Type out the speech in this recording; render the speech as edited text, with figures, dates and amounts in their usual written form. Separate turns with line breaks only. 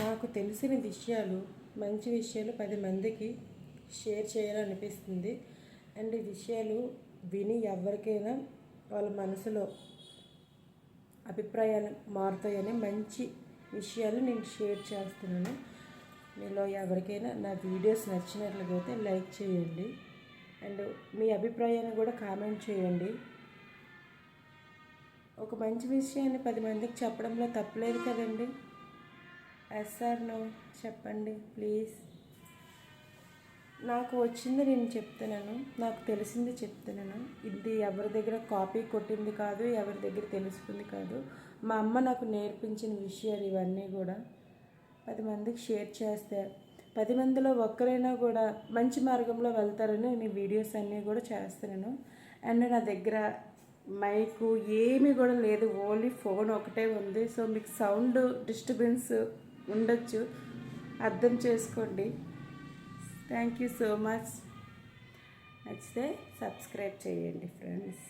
నాకు తెలిసిన విషయాలు, మంచి విషయాలు 10 మందికి షేర్ చేయాలనిపిస్తుంది. అండ్ ఈ విషయాలు విని ఎవరికైనా వాళ్ళ మనసులో అభిప్రాయాలు మారుతాయని మంచి విషయాలు నేను షేర్ చేస్తున్నాను. మీలో ఎవరికైనా నా వీడియోస్ నచ్చినట్లయితే లైక్ చేయండి. అండ్ మీ అభిప్రాయాన్ని కూడా కామెంట్ చేయండి. ఒక మంచి విషయాన్ని 10 మందికి చెప్పడంలో తప్పులేదు కదండి. ఎస్ ఆర్ నో చెప్పండి ప్లీజ్. నాకు వచ్చింది నేను చెప్తున్నాను, నాకు తెలిసింది చెప్తున్నాను. ఇది ఎవరి దగ్గర కాపీ కొట్టింది కాదు, ఎవరి దగ్గర తెలుసుకుంది కాదు. మా అమ్మ నాకు నేర్పించిన విషయాలు ఇవన్నీ కూడా 10 మందికి షేర్ చేస్తే 10 మందిలో ఒక్కరైనా కూడా మంచి మార్గంలో వెళ్తారని నేను వీడియోస్ అన్నీ కూడా చేస్తున్నాను. అండ్ నా దగ్గర మైకు ఏమీ కూడా లేదు, ఓన్లీ ఫోన్ ఒకటే ఉంది. సో మీకు సౌండ్ డిస్టర్బెన్స్ ఉండొచ్చు, అర్థం చేసుకోండి. Thank you so much. నచ్చితే సబ్స్క్రైబ్ చేయండి ఫ్రెండ్స్.